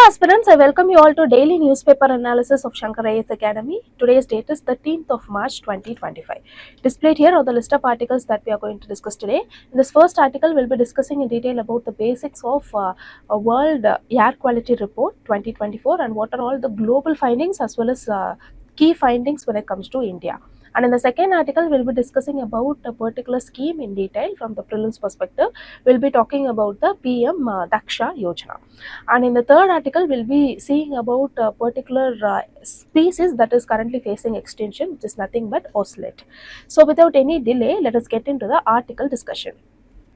aspirants, I welcome you all to daily newspaper analysis of Shankar IAS Academy. Today's date is 13th of March 2025. Displayed here are the list of articles that we are going to discuss today. In this first article, we'll be discussing in detail about the basics of a World Air Quality Report 2024 and what are all the global findings as well as key findings when it comes to India. And in the second article, we'll be discussing about a particular scheme in detail from the prelims perspective. We'll be talking about the PM-DAKSH Yojana. And in the third article, we'll be seeing about a particular species that is currently facing extinction, which is nothing but Ocelot. So without any delay, let us get into the article discussion.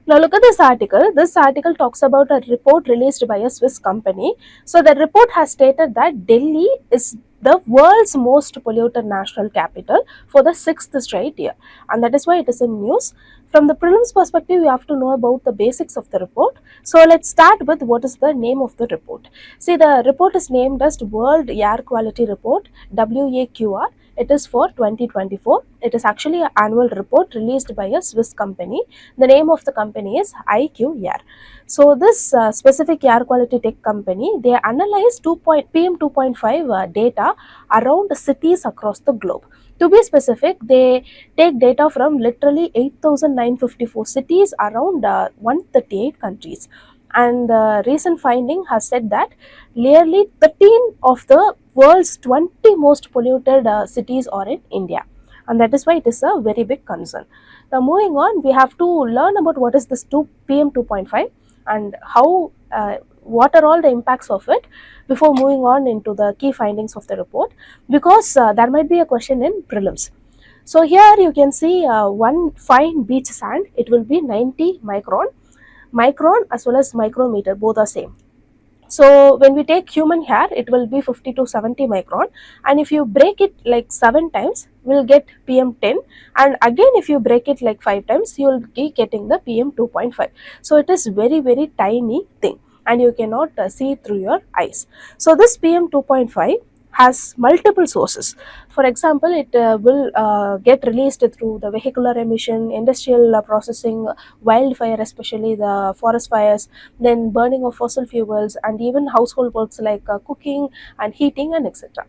Now look at this article. This article talks about a report released by a Swiss company. So the report has stated that Delhi is the world's most polluted national capital for the 6th straight year, and that is why it is in news. From the prelims perspective, you have to know about the basics of the report. So let's start with what is the name of the report. See, the report is named as World Air Quality Report, WAQR. It is for 2024. It is actually an annual report released by a Swiss company. The name of the company is IQR. So this specific air quality tech company, they analyze PM 2.5 data around cities across the globe. To be specific, they take data from literally 8,954 cities around 138 countries. And the recent finding has said that nearly 13 of the world's 20 most polluted cities are in India. And that is why it is a very big concern. Now moving on, we have to learn about what is this PM 2.5 and how what are all the impacts of it before moving on into the key findings of the report, because there might be a question in prelims. So here you can see one fine beach sand, it will be 90 micron as well as micrometer, both are same. So when we take human hair, it will be 50 to 70 micron, and if you break it like 7 times, we'll get PM10, and again if you break it like 5 times, you'll be getting the PM 2.5. So it is very tiny thing, and you cannot see through your eyes. So this PM 2.5 has multiple sources. For example, it will get released through the vehicular emission, industrial processing, wildfire, especially the forest fires, then burning of fossil fuels, and even household works like cooking and heating and etc.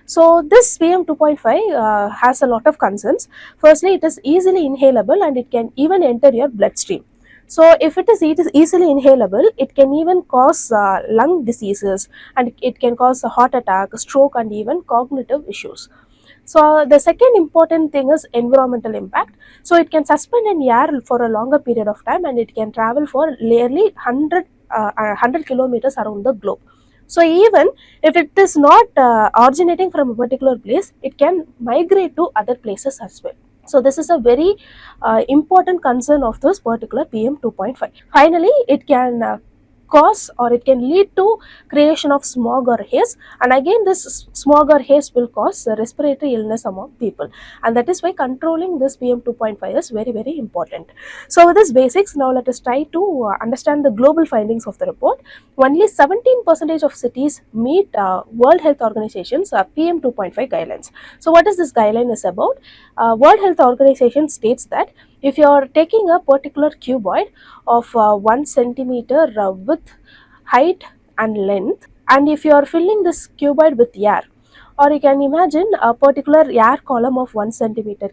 So this PM 2.5 has a lot of concerns. Firstly, it is easily inhalable and it can even enter your bloodstream. So if it is easily inhalable, it can even cause lung diseases, and it can cause a heart attack, stroke, and even cognitive issues. So the second important thing is environmental impact. So it can suspend in air for a longer period of time, and it can travel for nearly 100 kilometers around the globe. So even if it is not originating from a particular place, it can migrate to other places as well. So this is a very important concern of this particular PM 2.5. Finally, it can cause or it can lead to creation of smog or haze, and again this smog or haze will cause respiratory illness among people, and that is why controlling this PM 2.5 is very important. So with this basics, now let us try to understand the global findings of the report. Only 17% of cities meet World Health Organization's PM 2.5 guidelines. So what is this guideline is about? World Health Organization states that if you are taking a particular cuboid of 1 centimeter width, height and length, and if you are filling this cuboid with air, or you can imagine a particular air column of 1 centimeter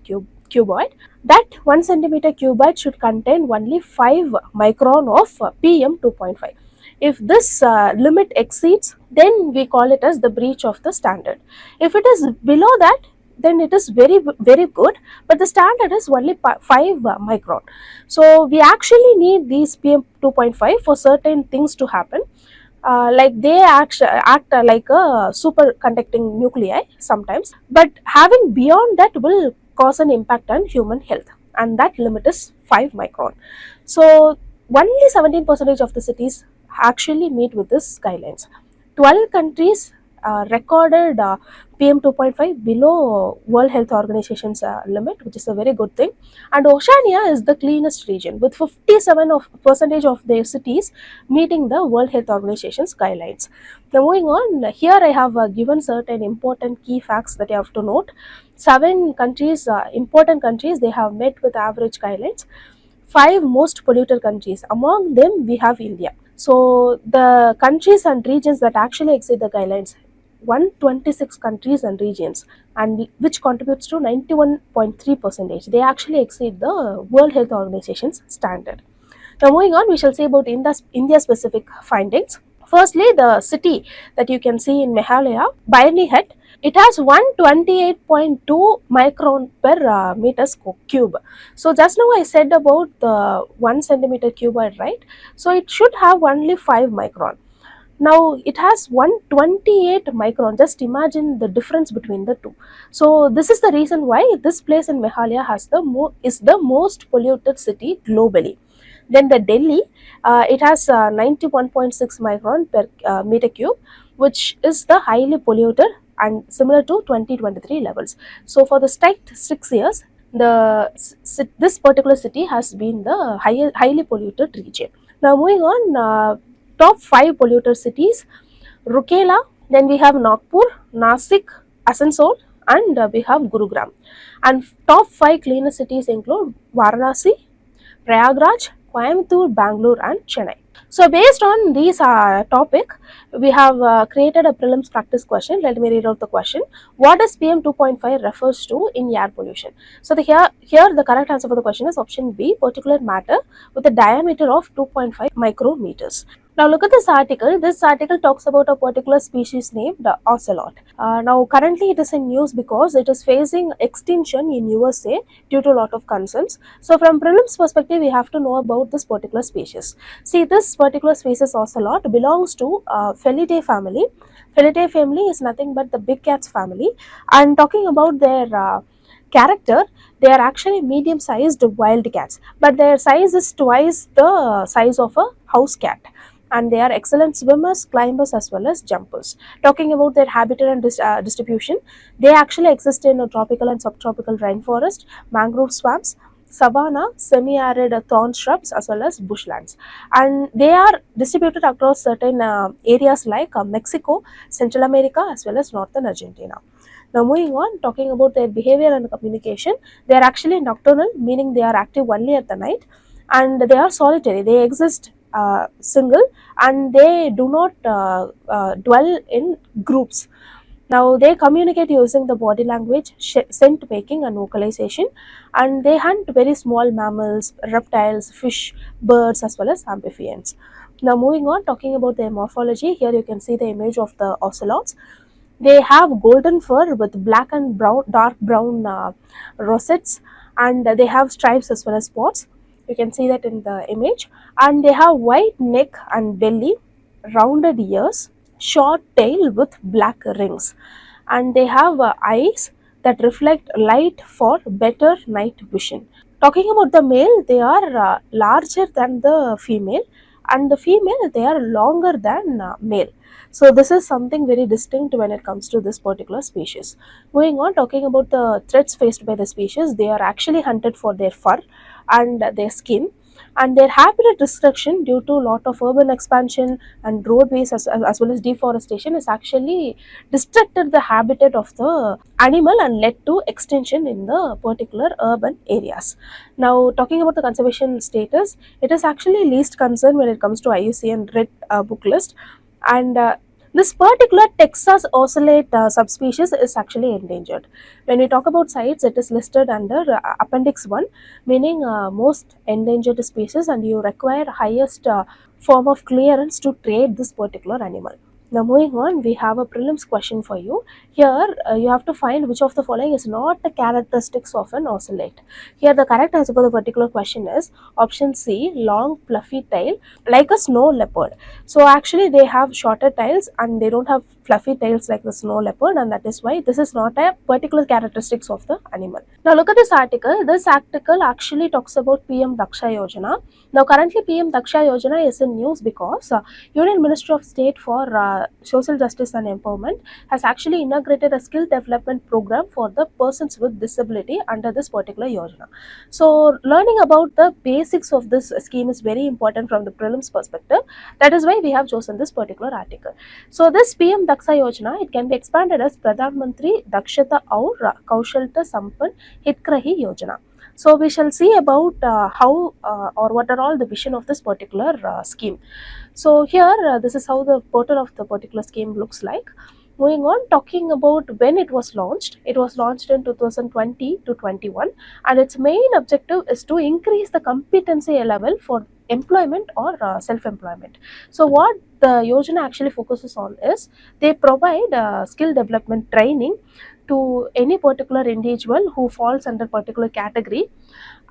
cuboid, that 1 centimeter cuboid should contain only 5 micron of PM 2.5. If this limit exceeds, then we call it as the breach of the standard. If it is below that, then it is very good, but the standard is only 5 micron. So we actually need these PM 2.5 for certain things to happen, like they act like a superconducting nuclei sometimes, but having beyond that will cause an impact on human health, and that limit is 5 micron. So only 17% of the cities actually meet with this guidelines. 12 countries recorded PM 2.5 below World Health Organization's limit, which is a very good thing. And Oceania is the cleanest region with 57% of their cities meeting the World Health Organization's guidelines. Now moving on, here I have given certain important key facts that you have to note. 7 countries, important countries, they have met with average guidelines. 5 most polluted countries, among them we have India. So the countries and regions that actually exceed the guidelines, 126 countries and regions, and which contributes to 91.3 percentage, they actually exceed the World Health Organization's standard. Now moving on, we shall see about India specific findings. Firstly, the city that you can see in Meghalaya, Bairni Head, it has 128.2 micron per cube. So just now I said about the 1 centimeter cuboid, right? So it should have only 5 micron. Now it has 128 micron. Just imagine the difference between the two. So this is the reason why this place in Meghalaya is the most polluted city globally. Then the Delhi, it has 91.6 micron per meter cube, which is the highly polluted and similar to 2023 levels. So for the stacked 6 years, this particular city has been the highly polluted region. Now moving on, top 5 polluted cities: Rukela, then we have Nagpur, Nasik, Asansol, and we have Gurugram. And top 5 cleaner cities include Varanasi, Prayagraj, Coimbatore, Bangalore, and Chennai. So based on these topic, we have created a prelims practice question. Let me read out the question. What does PM 2.5 refers to in air pollution? So here the correct answer for the question is option B, particulate matter with a diameter of 2.5 micrometers. Now look at this article. This article talks about a particular species named Ocelot. Now currently it is in news because it is facing extinction in USA due to a lot of concerns. So from prelims perspective, we have to know about this particular species. See, this particular species Ocelot belongs to Felidae family. Felidae family is nothing but the big cats family. And talking about their character, they are actually medium sized wild cats, but their size is twice the size of a house cat, and they are excellent swimmers, climbers, as well as jumpers. Talking about their habitat and distribution, they actually exist in a tropical and subtropical rainforest, mangrove swamps, savanna, semi-arid thorn shrubs, as well as bushlands. And they are distributed across certain areas like Mexico, Central America, as well as northern Argentina. Now moving on, talking about their behavior and communication, they are actually nocturnal, meaning they are active only at the night, and they are solitary. They exist single, and they do not dwell in groups. Now they communicate using the body language, scent making, and vocalization, and they hunt very small mammals, reptiles, fish, birds, as well as amphibians. Now moving on, talking about their morphology, here you can see the image of the ocelots. They have golden fur with black and brown, dark brown rosettes, and they have stripes as well as spots. You can see that in the image. And they have white neck and belly, rounded ears, short tail with black rings. And they have eyes that reflect light for better night vision. Talking about the male, they are larger than the female, and the female, they are longer than male. So this is something very distinct when it comes to this particular species. Moving on, talking about the threats faced by the species, they are actually hunted for their fur and their skin, and their habitat destruction due to lot of urban expansion and roadways as well as deforestation is actually destructed the habitat of the animal and led to extinction in the particular urban areas. Now talking about the conservation status, it is actually least concern when it comes to IUCN Red Book list, and this particular Texas ocelot subspecies is actually endangered. When we talk about CITES, it is listed under Appendix 1, meaning most endangered species, and you require highest form of clearance to trade this particular animal. Now moving on, we have a prelims question for you. Here you have to find which of the following is not the characteristics of an ocelot. Here the correct answer for the particular question is option C, long fluffy tail like a snow leopard. So actually they have shorter tails and they don't have fluffy tails like the snow leopard, and that is why this is not a particular characteristics of the animal. Now look at this article. This article actually talks about PM-DAKSH Yojana. Now currently PM-DAKSH Yojana is in news because Union Ministry of State for Social Justice and Empowerment has actually inaugurated a skill development program for the persons with disability under this particular Yojana. So learning about the basics of this scheme is very important from the prelims perspective. That is why we have chosen this particular article. So this PM-DAKSH Yojana, it can be expanded as Pradhan Mantri Dakshata Aur Kaushalta Sampan Hitkrahi Yojana. So we shall see about how or what are all the vision of this particular scheme. So here, this is how the portal of the particular scheme looks like. Moving on, talking about when it was launched in 2020 to 21, and its main objective is to increase the competency level for employment or self-employment. So what the Yojana actually focuses on is they provide skill development training to any particular individual who falls under particular category,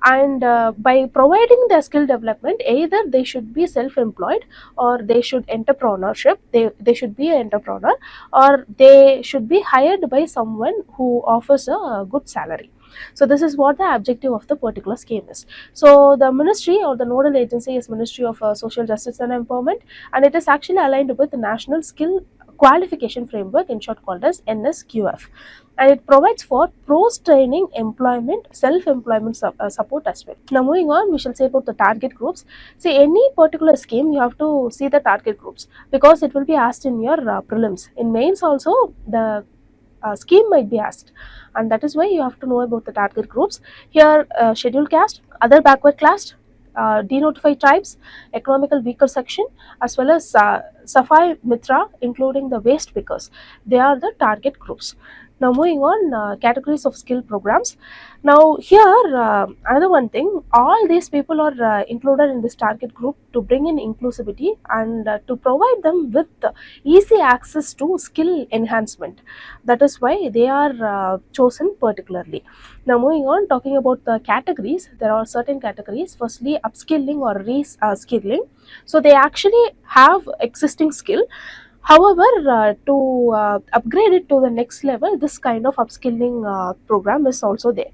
and by providing their skill development, either they should be self-employed or they should entrepreneurship, they should be an entrepreneur, or they should be hired by someone who offers a good salary. So this is what the objective of the particular scheme is. So the ministry or the nodal agency is Ministry of Social Justice and Empowerment, and it is actually aligned with the National Skill Qualification Framework, in short called as NSQF, and it provides for post-training employment, self-employment support as well. Now moving on, we shall say about the target groups. See, any particular scheme, you have to see the target groups because it will be asked in your prelims. In mains also, the scheme might be asked, and that is why you have to know about the target groups. Here, scheduled caste, other backward class, denotified tribes, economical weaker section, as well as Safai Mitra, including the waste pickers. They are the target groups. Now moving on, categories of skill programs. Now here, another one thing, all these people are included in this target group to bring in inclusivity and to provide them with easy access to skill enhancement. That is why they are chosen particularly. Now moving on, talking about the categories, there are certain categories. Firstly, upskilling or re-skilling. So they actually have existing skill. However, to upgrade it to the next level, this kind of upskilling program is also there.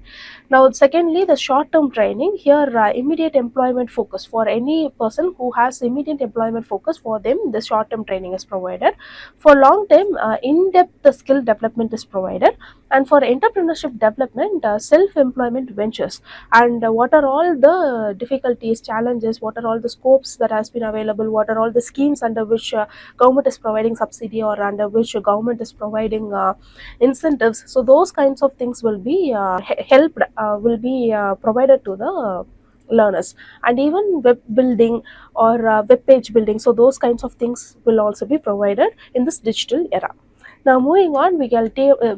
Now, secondly, the short-term training. Here, immediate employment focus for any person who has immediate employment focus, for them, the short-term training is provided. For long-term, in-depth skill development is provided. And for entrepreneurship development, self-employment ventures. And what are all the difficulties, challenges, what are all the scopes that has been available, what are all the schemes under which government is providing subsidy or under which government is providing incentives. So those kinds of things will be helped, will be provided to the learners, and even web building or web page building. So those kinds of things will also be provided in this digital era. Now moving on, we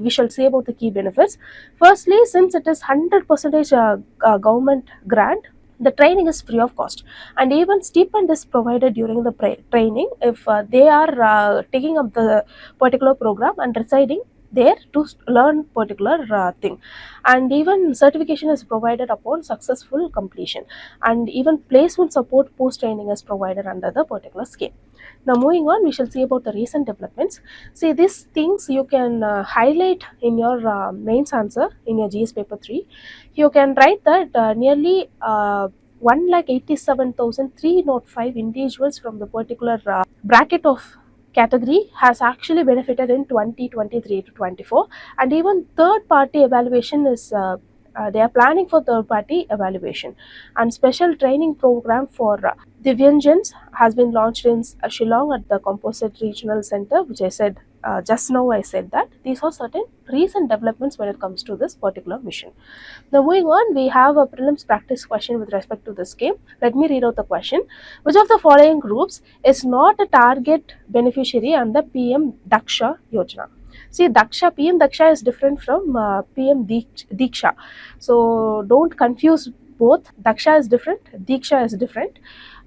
shall say about the key benefits. Firstly, since it is 100% government grant, the training is free of cost, and even stipend is provided during the training if they are taking up the particular program and residing there to learn particular thing, and even certification is provided upon successful completion, and even placement support post training is provided under the particular scheme. Now moving on, we shall see about the recent developments. See, these things you can highlight in your mains answer in your GS paper 3. You can write that nearly 1,87,305 individuals from the particular bracket of category has actually benefited in 2023 to 24, and even third party evaluation is they are planning for third party evaluation, and special training program for Divyanjans has been launched in Shillong at the Composite Regional Center, which I said just now. I said that these are certain recent developments when it comes to this particular mission. Now moving on, we have a prelims practice question with respect to this game. Let me read out the question. Which of the following groups is not a target beneficiary under PM-DAKSH Yojana? See, PM-DAKSH is different from PM-DAKSH. So don't confuse both. Daksha is different, Diksha is different.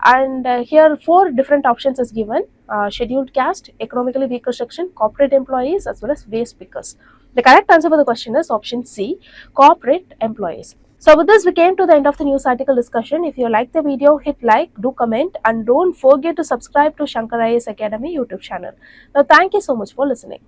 And here 4 different options is given: scheduled caste, economically weaker section, corporate employees, as well as waste pickers. The correct answer for the question is option C, corporate employees. So with this, we came to the end of the news article discussion. If you like the video, hit like, do comment, and don't forget to subscribe to Shankar IAS Academy YouTube channel. Now, thank you so much for listening.